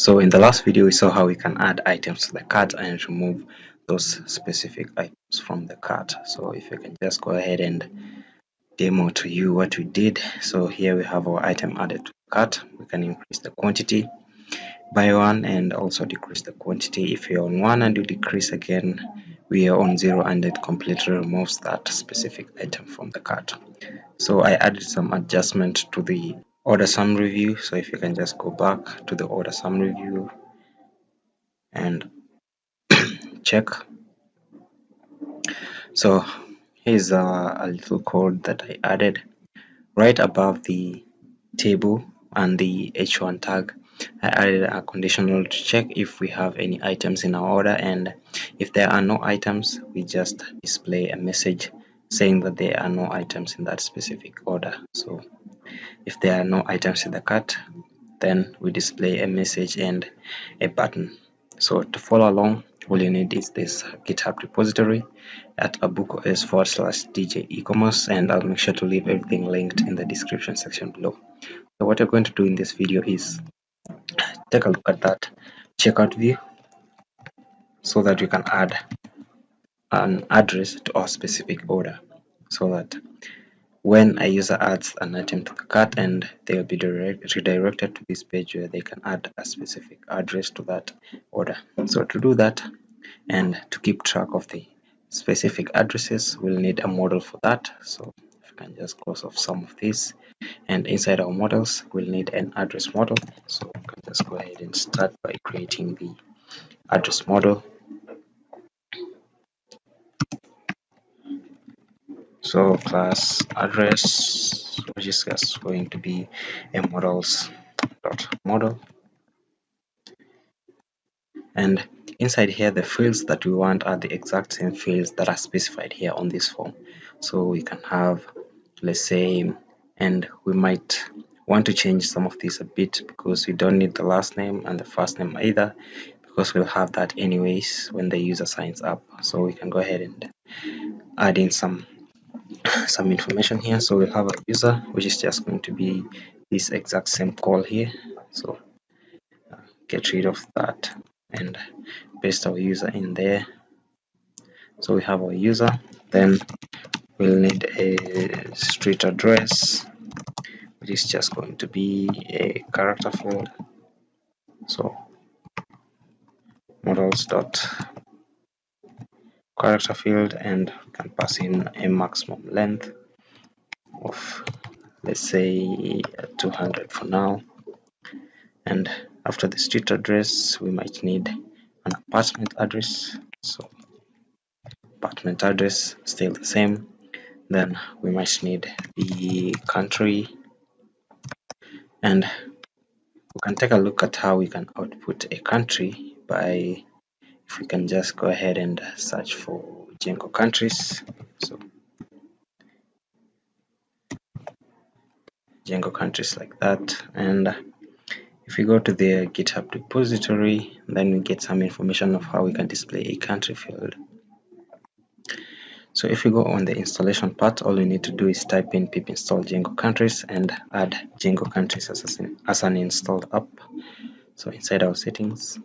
So in the last video, we saw how we can add items to the cart and remove those specific items from the cart. So if you can just go ahead and demo to you what we did. So here we have our item added to the cart. We can increase the quantity by 1 and also decrease the quantity. If you're on 1 and you decrease again, we are on 0 and it completely removes that specific item from the cart. So I added some adjustment to the order summary view. So if you can just go back to the order summary view and check. So here's a little code that I added right above the table and the h1 tag. I added a conditional to check if we have any items in our order, and if there are no items, we just display a message saying that there are no items in that specific order. So if there are no items in the cart, then we display a message and a button. So to follow along, all you need is this GitHub repository at abookos/DJ e-commerce, and I'll make sure to leave everything linked in the description section below. So what you're going to do in this video is take a look at that checkout view so that you can add an address to our specific order, so that when a user adds an item to the cart and they'll be redirected to this page where they can add a specific address to that order. So to do that and to keep track of the specific addresses, we'll need a model for that. So if you can just close off some of these, and inside our models we'll need an address model. So we can just go ahead and start by creating the address model. So class address, which is just going to be a models.model, and inside here the fields that we want are the exact same fields that are specified here on this form. So we can have, let's say, and we might want to change some of these a bit because we don't need the last name and the first name either, because we'll have that anyways when the user signs up. So we can go ahead and add in some information here. So we'll have a user, which is just going to be this exact same call here. So get rid of that and paste our user in there. So we have our user, then we'll need a street address, which is just going to be a character field. So models dot character field, and we can pass in a maximum length of, let's say, 200 for now. And after the street address, we might need an apartment address. So apartment address still the same. Then we might need the country, and we can take a look at how we can output a country by, if we can just go ahead and search for Django countries. So Django countries like that, and if we go to the GitHub repository, then we get some information of how we can display a country field. So if we go on the installation part, all we need to do is type in pip install Django countries and add Django countries as an installed app. So inside our settings,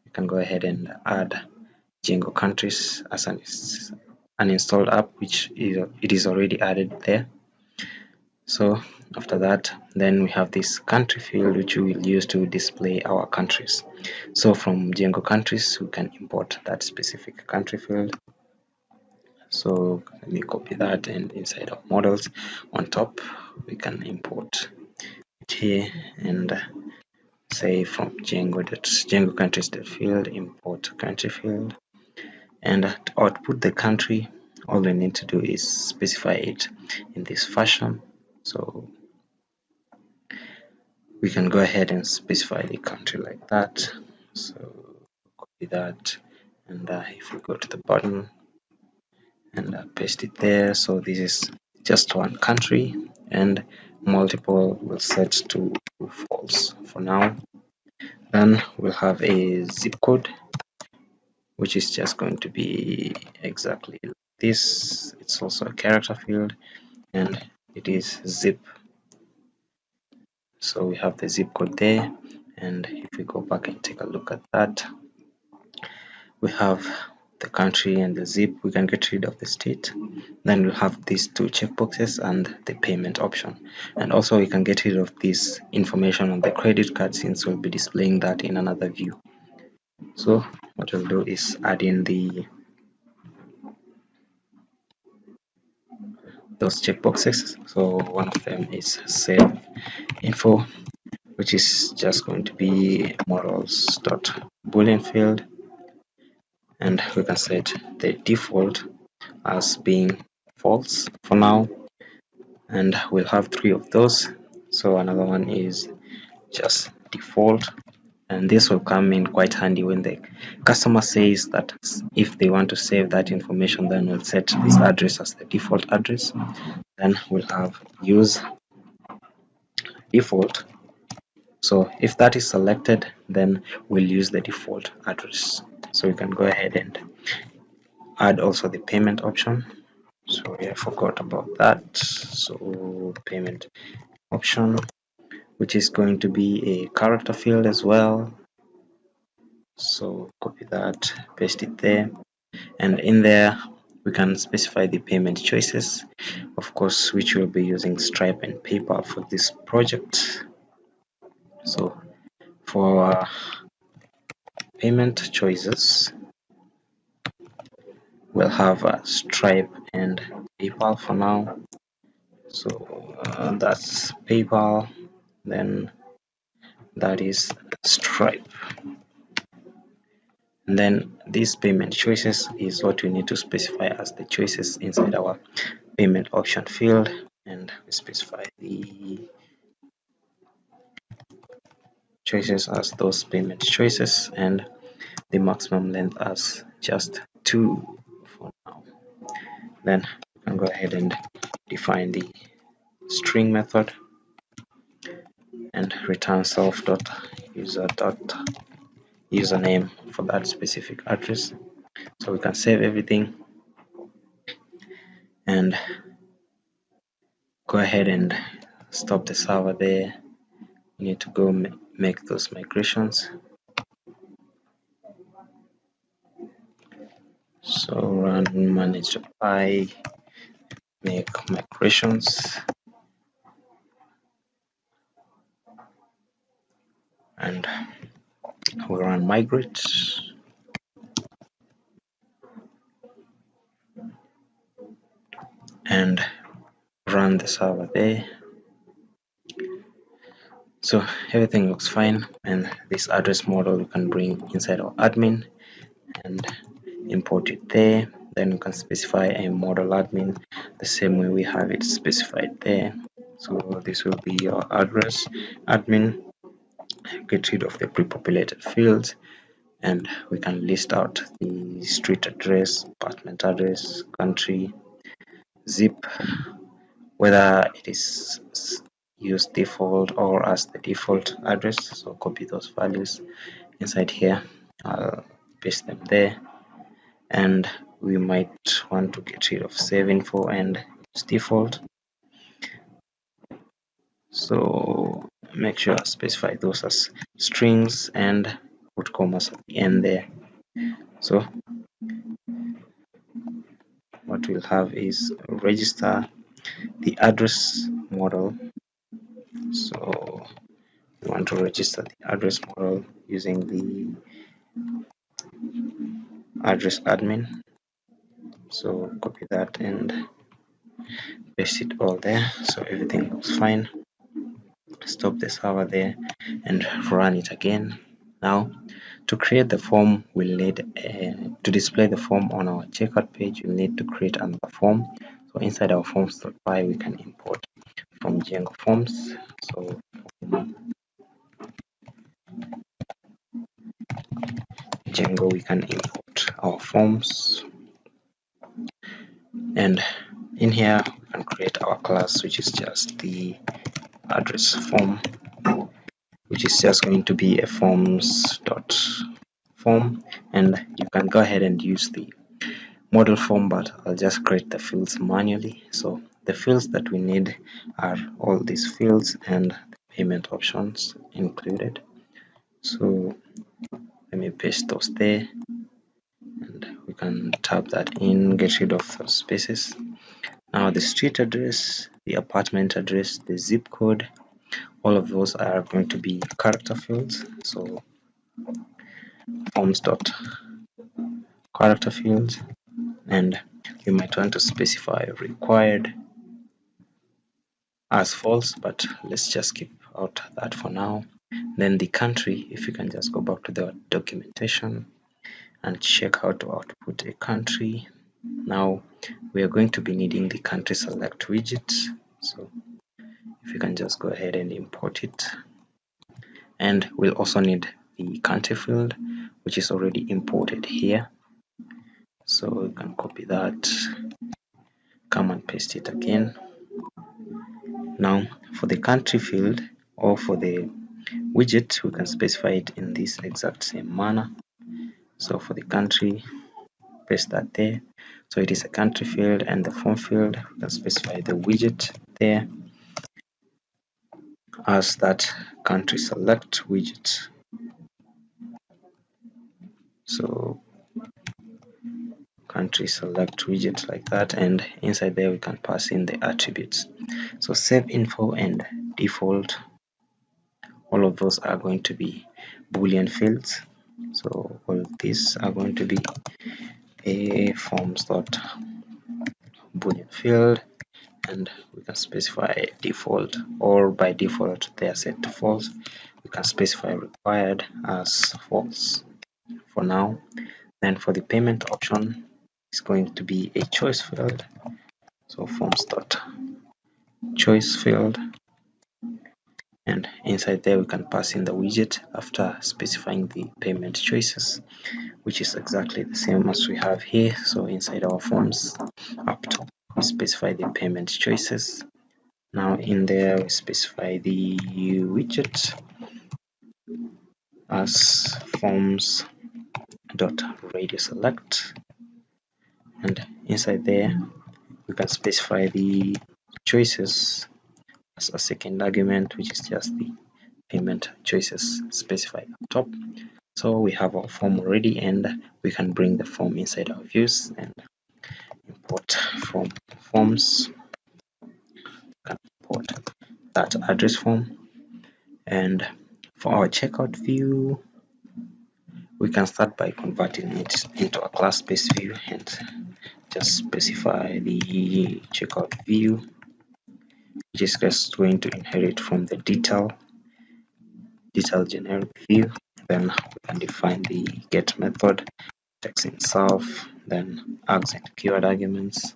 you can go ahead and add Django countries as an installed app, which it is already added there. So after that, then we have this country field, which we will use to display our countries. So from Django countries, we can import that specific country field. So let me copy that, and inside of models on top, we can import it here and say from Django countries.field import country field, and to output the country, all we need to do is specify it in this fashion. So we can go ahead and specify the country like that. So copy that, and if we go to the button and paste it there, so this is just one country, and multiple will set to false for now. Then we'll have a zip code, which is just going to be exactly like this. It's also a character field, and it is zip. So we have the zip code there, And if we go back and take a look at that, we have the country and the zip. We can get rid of the state. Then we'll have these two checkboxes and the payment option. And also we can get rid of this information on the credit card, since we'll be displaying that in another view. So what we'll do is add in those checkboxes. So one of them is save info, which is just going to be models.boolean field, and we can set the default as being false for now, and we'll have three of those. So another one is just default, and this will come in quite handy when the customer says that if they want to save that information, then we'll set this address as the default address. Then we'll have use default. So if that is selected, then we'll use the default address. So we can go ahead and add also the payment option. Sorry, I forgot about that. So payment option, which is going to be a character field as well. So copy that, paste it there, and in there we can specify the payment choices, of course, which we'll be using Stripe and PayPal for this project. So for payment choices, we'll have Stripe and PayPal for now. So that's PayPal, then that is Stripe. And then these payment choices is what we need to specify as the choices inside our payment option field, and we specify the choices as those payment choices and the maximum length as just 2 for now. Then we can go ahead and define the string method and return self.user.username for that specific address. So we can save everything and go ahead and stop the server there. You need to go make those migrations. So run manage.py, make migrations, and we run migrate, and run the server there. So everything looks fine, and this address model you can bring inside our admin and import it there. Then you can specify a model admin the same way we have it specified there. So this will be your address admin. Get rid of the pre-populated fields, and we can list out the street address, apartment address, country, zip, whether it is used default or as the default address. So copy those values inside here. I'll paste them there, and we might want to get rid of save info and use default. So make sure I specify those as strings and put commas at the end there. So what we'll have is register the address model. So we want to register the address model using the address admin. So copy that and paste it all there. So everything looks fine. Stop the server there and run it again. Now to create the form, we'll need to display the form on our checkout page. We'll need to create another form. So inside our forms.py, we can import from Django forms. So Django, we can import our forms, and in here we can create our class, which is just the address form, which is just going to be a forms.form, and you can go ahead and use the model form, but I'll just create the fields manually. So the fields that we need are all these fields and the payment options included. So let me paste those there, and we can type that in, get rid of those spaces. Now the street address, the apartment address, the zip code, all of those are going to be character fields. So forms dot character fields, and we might want to specify required as false, but let's just keep out that for now. Then the country, if you can just go back to the documentation and check how to output a country. Now we are going to be needing the country select widget, so if you can just go ahead and import it. And we'll also need the country field, which is already imported here, so we can copy that, come and paste it again. Now for the country field, or for the widget, we can specify it in this exact same manner. So for the country, paste that there, so it is a country field, and the form field, we can specify the widget there as that country select widget. So country select widget like that, and inside there we can pass in the attributes. So save info and default, all of those are going to be boolean fields. So all of these are going to be a forms dot boolean field, and we can specify default, or by default they are set to false. We can specify required as false for now. Then for the payment option, it's going to be a choice field. So forms dot choice field, and inside there we can pass in the widget after specifying the payment choices, which is exactly the same as we have here. So inside our forms up top, we specify the payment choices. Now in there we specify the widget as forms dot radius select, and inside there we can specify the choices as a second argument, which is just the payment choices specified up top. So we have our form already, and we can bring the form inside our views and import from forms. We can import that address form, and for our checkout view, we can start by converting it into a class-based view and just specify the checkout view, which is just going to inherit from the detail generic view. Then we can define the get method, text itself, then args and keyword arguments.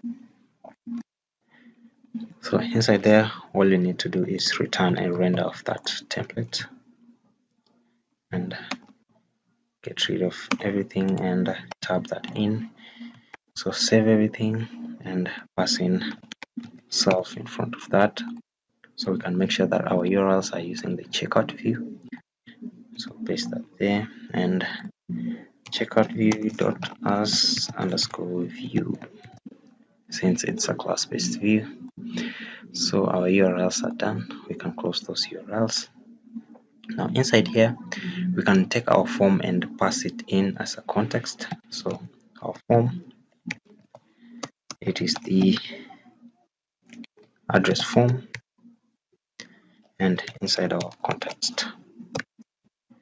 So inside there, all you need to do is return a render of that template and get rid of everything and tab that in. So save everything and pass in self in front of that, so we can make sure that our URLs are using the checkout view. So paste that there, and checkout view dot as underscore view, since it's a class-based view. So our URLs are done. We can close those URLs. Now inside here, we can take our form and pass it in as a context. So our form, it is the address form, and inside our context, we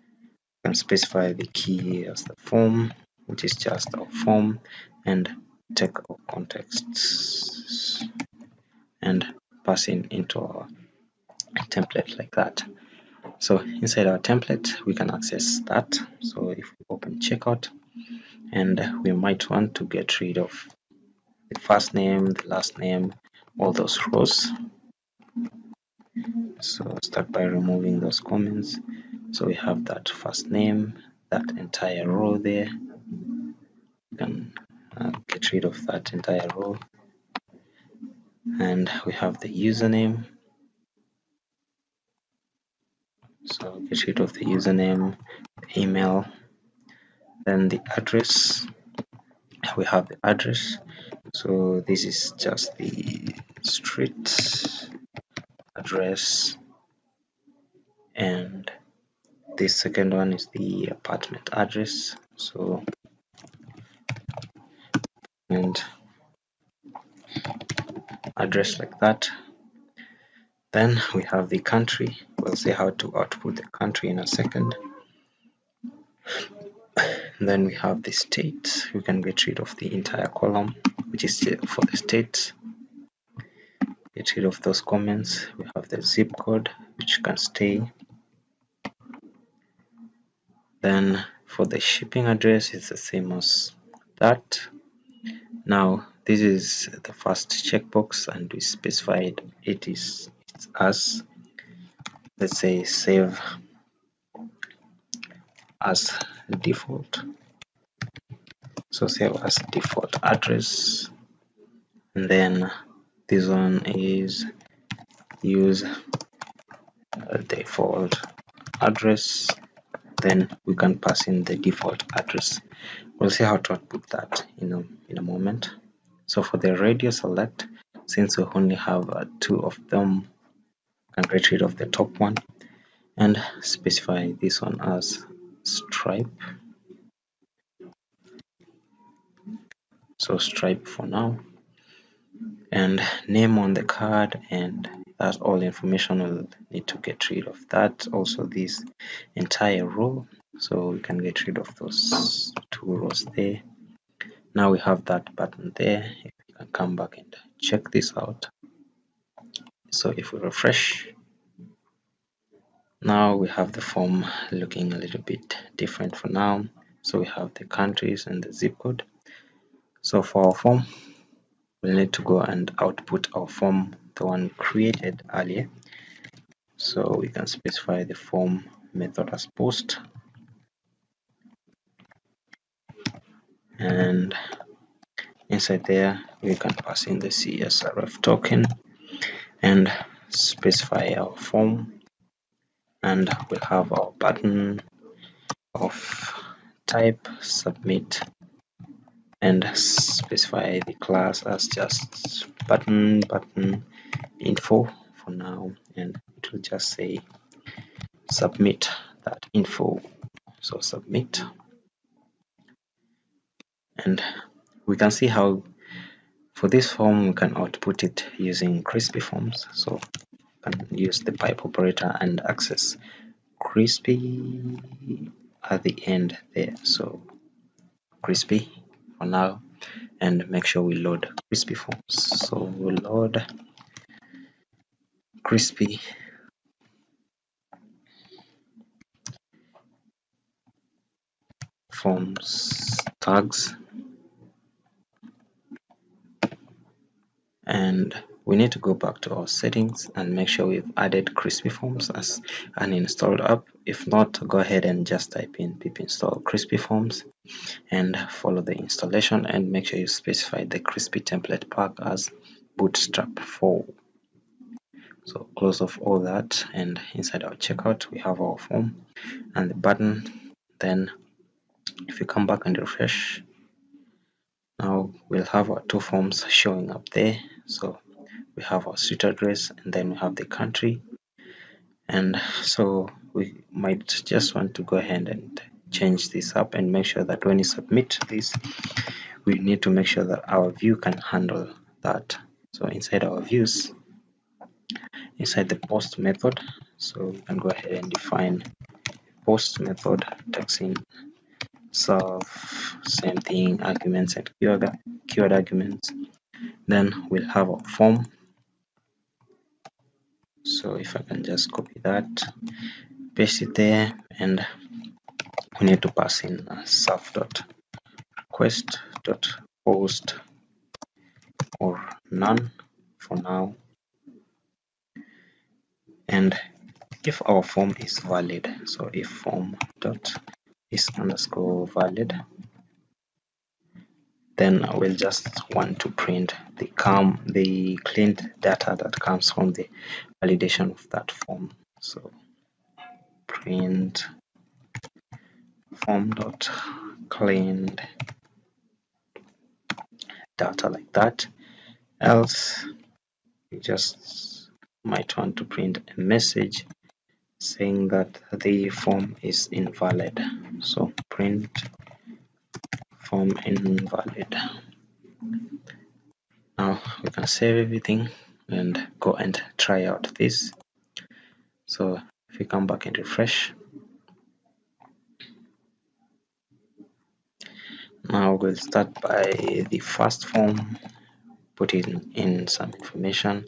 can specify the key as the form, which is just our form, and take our contexts and pass in into our template like that. So inside our template, we can access that. So if we open checkout, and we might want to get rid of the first name, the last name, all those rows. So start by removing those comments. So we have that first name, that entire row there. We can get rid of that entire row, and we have the username. So get rid of the username, the email, then the address. We have the address. So this is just the street address and this second one is the apartment address, so and address like that. Then we have the country. We'll see how to output the country in a second. And then we have the state. We can get rid of the entire column, which is for the states. Get rid of those comments. We have the zip code, which can stay. Then for the shipping address, it's the same as that. Now this is the first checkbox, and we specified it's as, let's say, save as default. So save as default address, and then this one is use default address. Then we can pass in the default address. We'll see how to output that in a moment. So for the radio select, since we only have two of them, we can get rid of the top one and specify this one as stripe. So stripe for now, and name on the card, and that's all information. We'll need to get rid of that. Also this entire row, so we can get rid of those two rows there. Now we have that button there. If we can come back and check this out. So if we refresh, now we have the form looking a little bit different for now. So we have the countries and the zip code. So for our form, we'll need to go and output our form, the one created earlier. So we can specify the form method as post, and inside there we can pass in the CSRF token and specify our form, and we'll have our button of type submit, and specify the class as just button info for now, and it will just say submit that info. So submit, and we can see how for this form we can output it using crispy forms. So we can use the pipe operator and access crispy at the end there. So crispy for now, and make sure we load crispy forms. So we'll load crispy forms tags, and we need to go back to our settings and make sure we've added crispy forms as an installed app. If not, go ahead and just type in pip install crispy forms and follow the installation, and make sure you specify the crispy template pack as bootstrap 4. So close off all that, and inside our checkout we have our form and the button. Then if you come back and refresh, now we'll have our two forms showing up there. So we have our street address, and then we have the country. And so we might just want to go ahead and change this up and make sure that when you submit this, we need to make sure that our view can handle that. So inside our views, inside the post method, so we can go ahead and define post method, text in self, same thing, arguments and keyword arguments. Then we'll have our form. So if I can just copy that, paste it there, and we need to pass in self.request.post or none for now. And if our form is valid, so if form dot is underscore valid, then we'll just want to print the cleaned data that comes from the validation of that form. So print form dot cleaned data like that. Else we just might want to print a message saying that the form is invalid. So print form invalid. Now we can save everything and go and try out this. So if we come back and refresh, now we'll start by the first form, put in some information,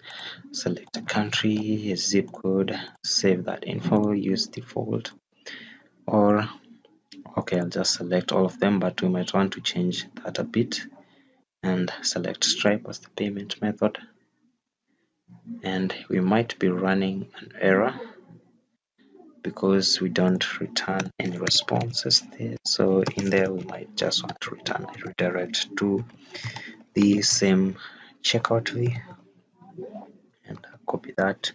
select a country, a zip code, save that info, use default, or okay, I'll just select all of them, but we might want to change that a bit and select Stripe as the payment method. And we might be running an error because we don't return any responses there. So in there, we might just want to return a redirect to the same checkout fee, and copy that,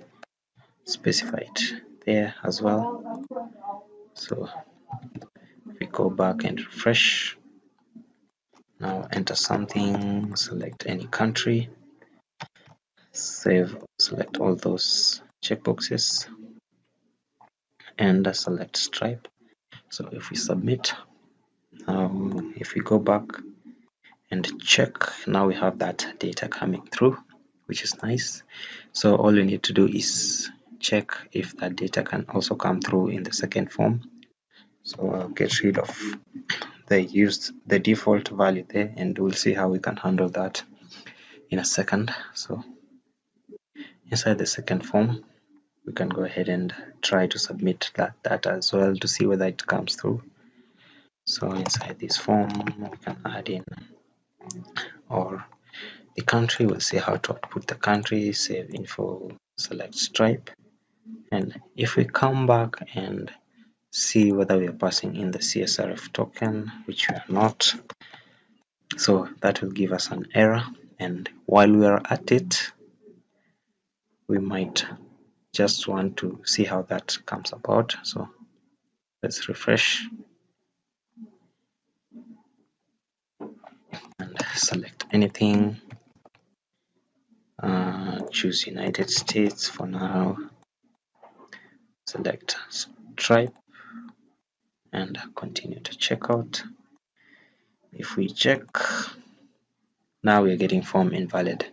specify it there as well. So if we go back and refresh, now enter something, select any country, save, select all those checkboxes, and select Stripe. So if we submit, if we go back and check, now we have that data coming through, which is nice. So all we need to do is check if that data can also come through in the second form. So I'll get rid of the default value there, and we'll see how we can handle that in a second. So inside the second form, we can go ahead and try to submit that data as well to see whether it comes through. So inside this form, we can add in or the country. We'll see how to output the country, save info, select Stripe, and if we come back and see whether we are passing in the CSRF token, which we are not, so that will give us an error. And while we are at it, we might just want to see how that comes about. So let's refresh and select anything, choose United States for now, select Stripe, and continue to check out. If we check, now we're getting form invalid,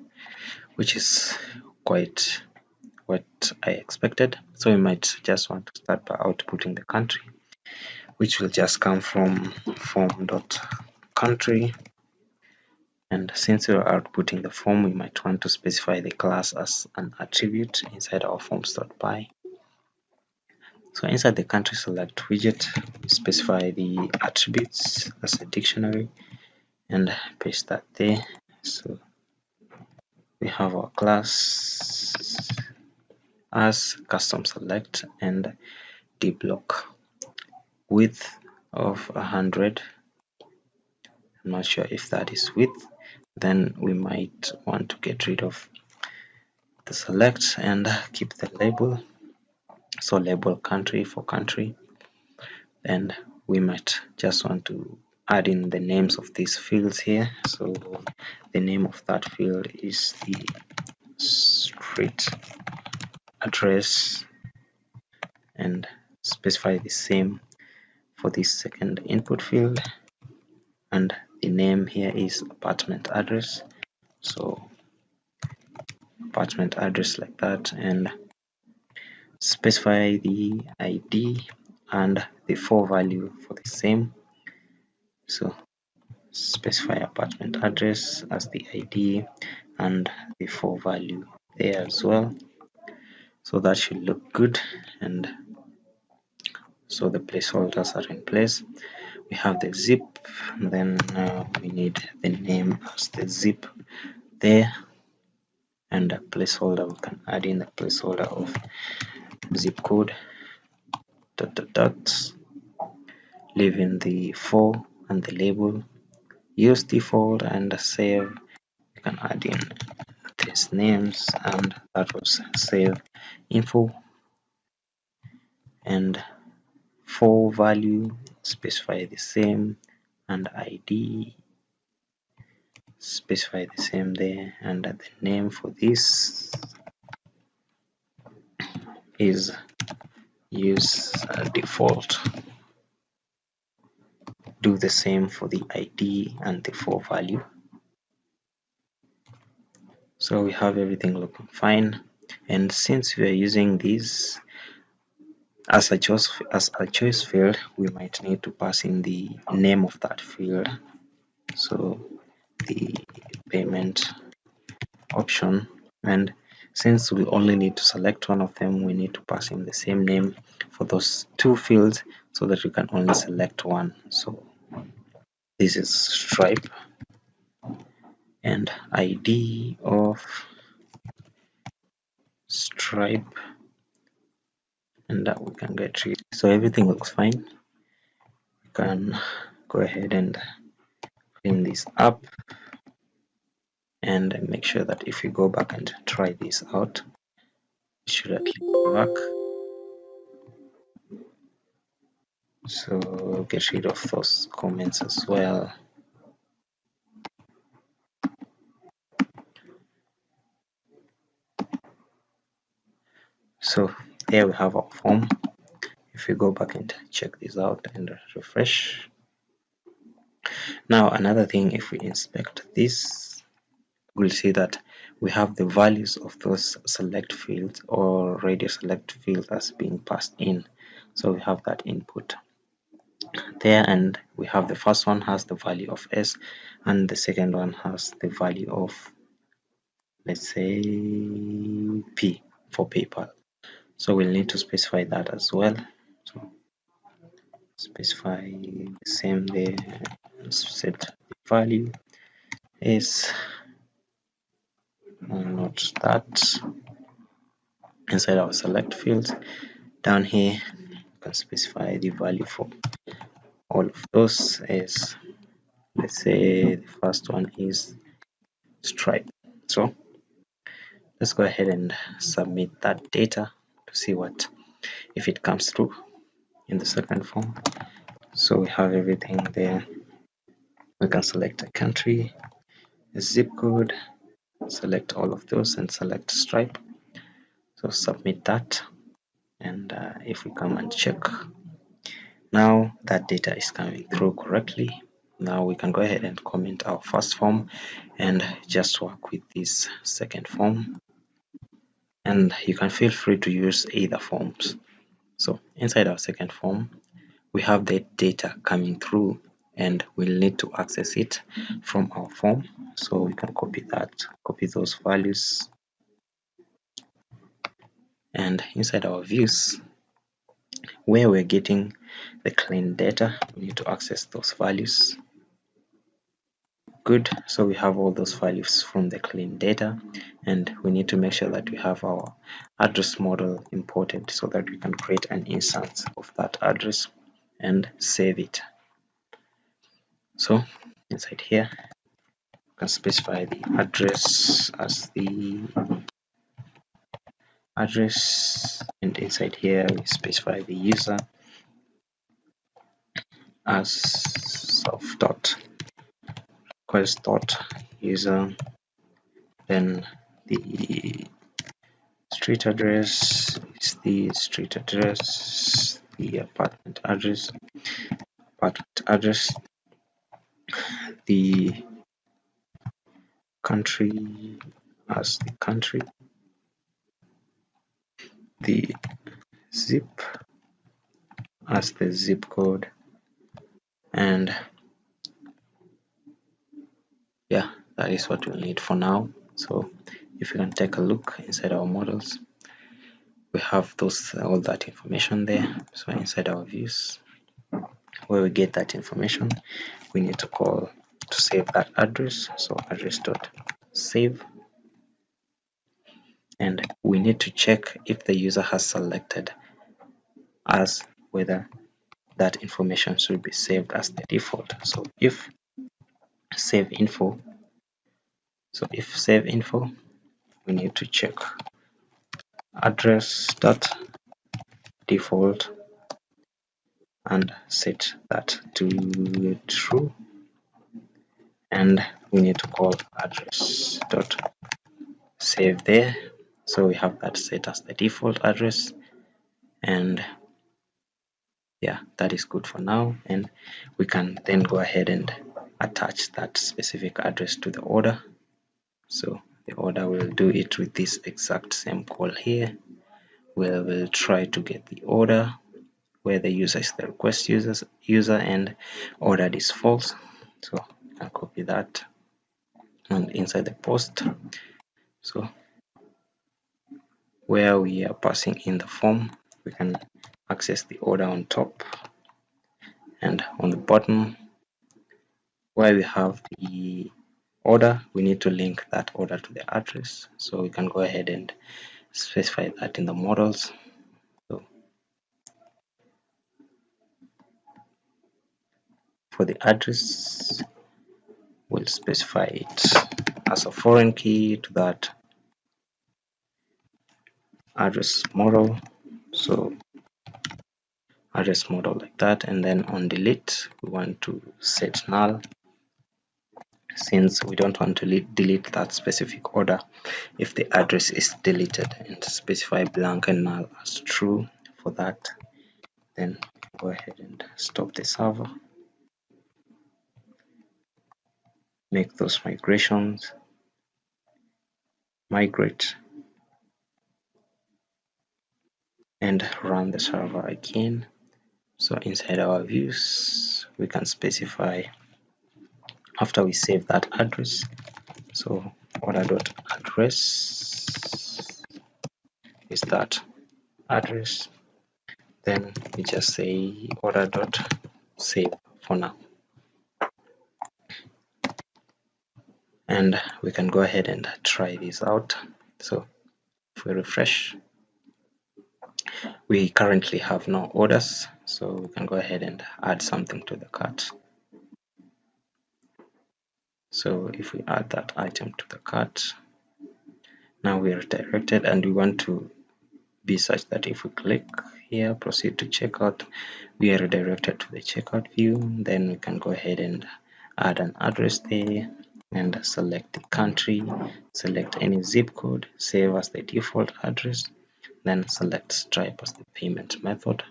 which is quite what I expected. So we might just want to start by outputting the country, which will just come from form.country. And since we are outputting the form, we might want to specify the class as an attribute inside our forms.py. So inside the country select widget, we specify the attributes as a dictionary and paste that there. So we have our class as custom select and dblock width of 100. I'm not sure if that is width. Then we might want to get rid of the select and keep the label. So label country for country, and we might just want to add in the names of these fields here. So the name of that field is the street address, and specify the same for this second input field, and the name here is apartment address. So apartment address like that, and specify the ID and the for value for the same. So specify apartment address as the ID and the for value there as well. So that should look good, and so the placeholders are in place. We have the zip, and then we need the name as the zip there, and a placeholder. We can add in a placeholder of zip code leave in the for and the label, use default and save. You can add in these names, and that was save info, and for value specify the same, and ID specify the same there, and the name for this is use default. Do the same for the ID and the for value. So we have everything looking fine, and since we are using these as a choice field, we might need to pass in the name of that field. So the payment option, and since we only need to select one of them, we need to pass in the same name for those two fields so that we can only select one. So this is Stripe and ID of Stripe, and that we can get rid. So everything looks fine. We can go ahead and clean this up and make sure that if we go back and try this out, it should at least work. So get rid of those comments as well. So here we have our form. If we go back and check this out and refresh. Now another thing, if we inspect this, we'll see that we have the values of those select fields or radius select fields as being passed in. So we have that input there, and we have the first one has the value of S and the second one has the value of, let's say, P for PayPal. So we'll need to specify that as well. So specify the same there, set the value is not that. Inside our select fields down here, you can specify the value for all of those. Is, let's say the first one is Stripe. So let's go ahead and submit that data to see what if it comes through in the second form. So we have everything there. We can select a country, a zip code, select all of those and select Stripe. So submit that, and if we come and check, now that data is coming through correctly. Now we can go ahead and comment our first form and just work with this second form, and you can feel free to use either forms. So inside our second form, we have the data coming through and we'll need to access it from our form. So we can copy those values, and inside our views where we're getting the clean data, we need to access those values. Good, so we have all those values from the clean data, and we need to make sure that we have our address model imported so that we can create an instance of that address and save it. So inside here, we can specify the address as the address, and inside here we specify the user as self dot request dot user, then the street address is the street address, the apartment address, the country as the country, the zip as the zip code, and yeah, that is what we'll need for now. So if you can take a look inside our models, we have all that information there. So inside our views where we get that information, we need to call to save that address. So address dot save, and we need to check if the user has selected as whether that information should be saved as the default. So if save info, we need to check address dot default and set that to true, and we need to call address dot save there. So we have that set as the default address, and yeah, that is good for now, and we can then go ahead and attach that specific address to the order. So the order will do it with this exact same call here, where we'll try to get the order where the user is the request user and ordered is false. So I can copy that and inside the post. So where we are passing in the form, we can access the order on top, and on the bottom where we have the order, we need to link that order to the address. So we can go ahead and specify that in the models. So for the address, we'll specify it as a foreign key to that address model. So address model like that, and then on delete we want to set null, since we don't want to delete that specific order if the address is deleted, and specify blank and null as true for that. Then go ahead and stop the server, make those migrations, migrate, and run the server again. So inside our views, we can specify after we save that address. So order.address is that address. Then we just say order.save for now. And we can go ahead and try this out. So if we refresh, we currently have no orders, so we can go ahead and add something to the cart. So if we add that item to the cart, now we are directed, and we want to be such that if we click here, proceed to checkout, we are redirected to the checkout view. Then we can go ahead and add an address there and select the country, select any zip code, save as the default address, then select Stripe as the payment method.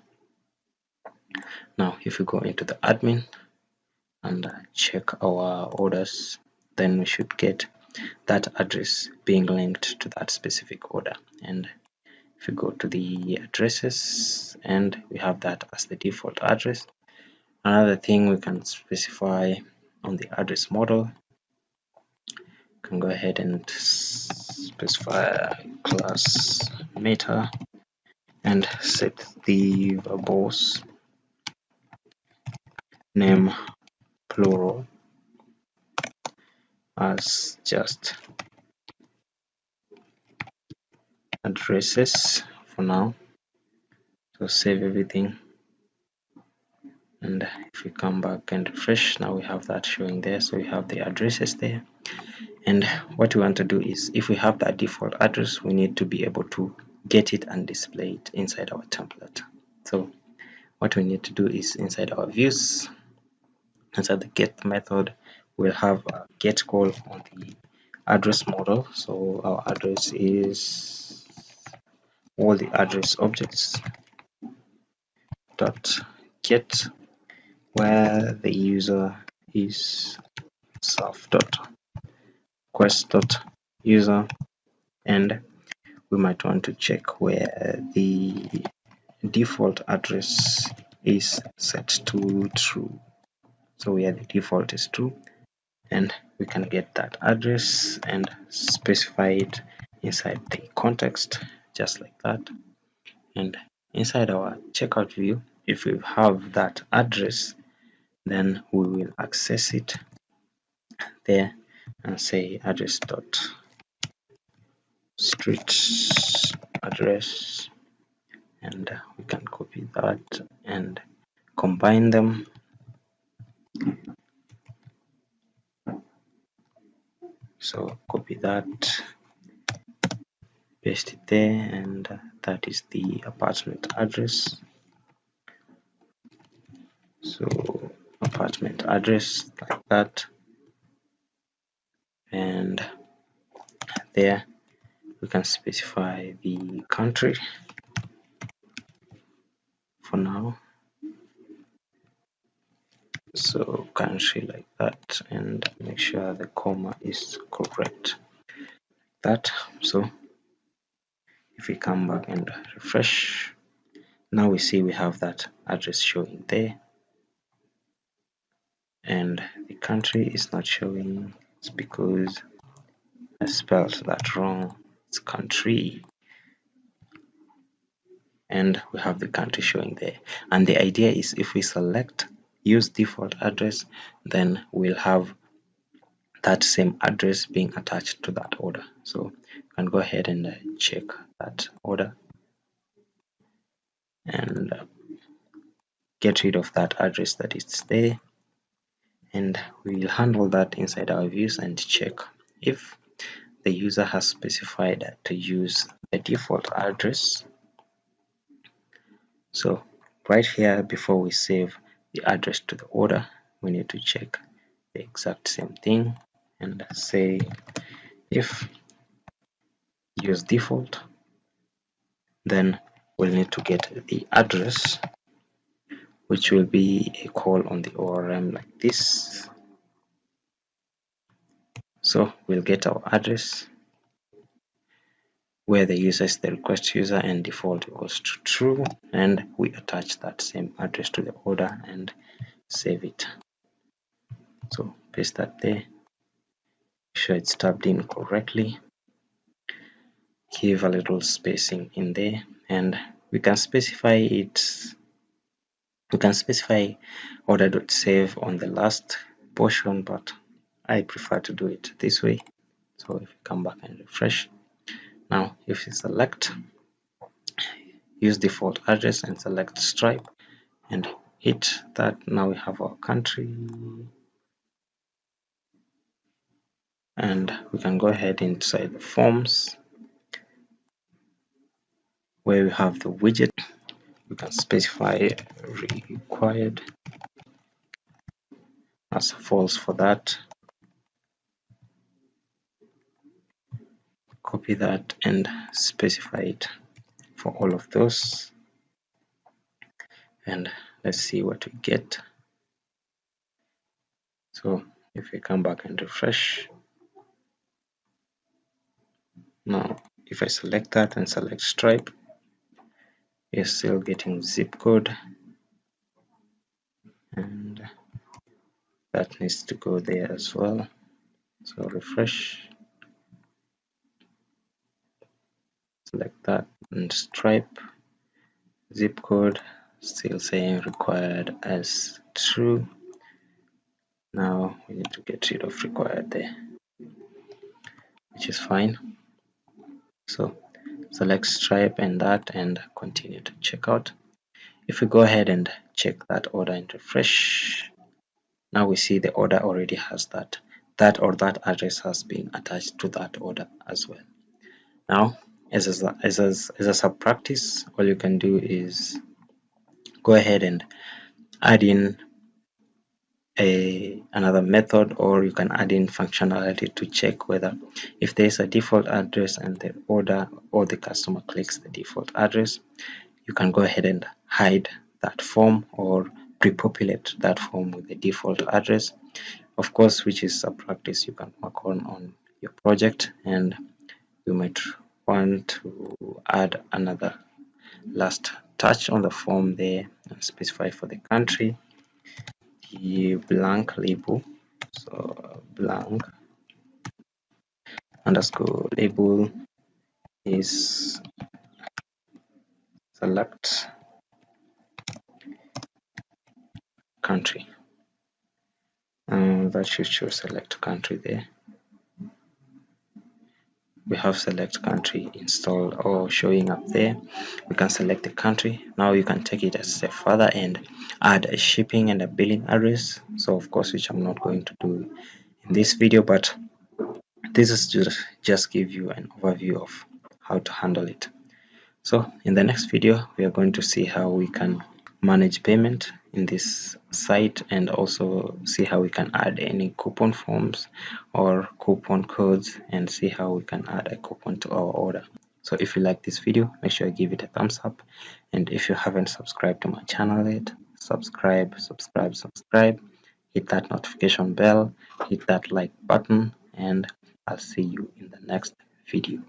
Now if we go into the admin and check our orders, then we should get that address being linked to that specific order. And if we go to the addresses, and we have that as the default address. Another thing we can specify on the address model, we can go ahead and specify class meta and set the verbose name plural as just addresses for now. So save everything, and if we come back and refresh, now we have that showing there. So we have the addresses there, and what we want to do is, if we have that default address, we need to be able to get it and display it inside our template. So what we need to do is, inside our views, inside the get method, we'll have a get call on the address model. So our address is all the address objects dot get, where the user is self dot quest dot user, and we might want to check where the default address is set to true. So where the default is true, and we can get that address and specify it inside the context just like that. And inside our checkout view, if we have that address, then we will access it there and say address dot street address, and we can copy that and combine them. So copy that, paste it there, and that is the apartment address. So apartment address like that, and there we can specify the country for now. So country like that, and make sure the comma is correct. That so if we come back and refresh, now we see we have that address showing there, and the country is not showing. It's because I spelled that wrong. It's country, and we have the country showing there. And the idea is if we select use default address, then we'll have that same address being attached to that order. So you can go ahead and check that order and get rid of that address that is there, and we'll handle that inside our views and check if the user has specified to use the default address. So right here, before we save the address to the order, we need to check the exact same thing and say if use default, then we'll need to get the address, which will be a call on the ORM like this. So we'll get our address where the user is the request user and default equals to true, and we attach that same address to the order and save it. So paste that there, make sure it's tabbed in correctly, give a little spacing in there, and we can specify order.save on the last portion, but I prefer to do it this way. So if you come back and refresh, now if you select use default address and select stripe and hit that, now we have our country, and we can go ahead inside the forms where we have the widget. We can specify required as false for that, copy that and specify it for all of those, and let's see what we get. So if we come back and refresh, now if I select that and select stripe, we're still getting zip code, and that needs to go there as well. So refresh, select that and stripe, zip code still saying required as true. Now we need to get rid of required there, which is fine. So select stripe and that and continue to check out. If we go ahead and check that order and refresh, now we see the order already has that address has been attached to that order as well. Now as a sub practice, all you can do is go ahead and add in another method, or you can add in functionality to check whether if there's a default address and the order or the customer clicks the default address, you can go ahead and hide that form or pre-populate that form with the default address, of course, which is a practice you can work on your project. And you might want to add another last touch on the form there and specify for the country the blank label. So blank underscore label is select country, and that should show select country there. We have select country installed or showing up there. We can select the country. Now you can take it a step further and add a shipping and a billing address, so of course, which I'm not going to do in this video, but this is just give you an overview of how to handle it. So in the next video, we are going to see how we can manage payment in this site, and also see how we can add any coupon forms or coupon codes, and see how we can add a coupon to our order. So if you like this video, make sure you give it a thumbs up, and if you haven't subscribed to my channel yet, subscribe. hit that notification bell, hit that like button, and I'll see you in the next video.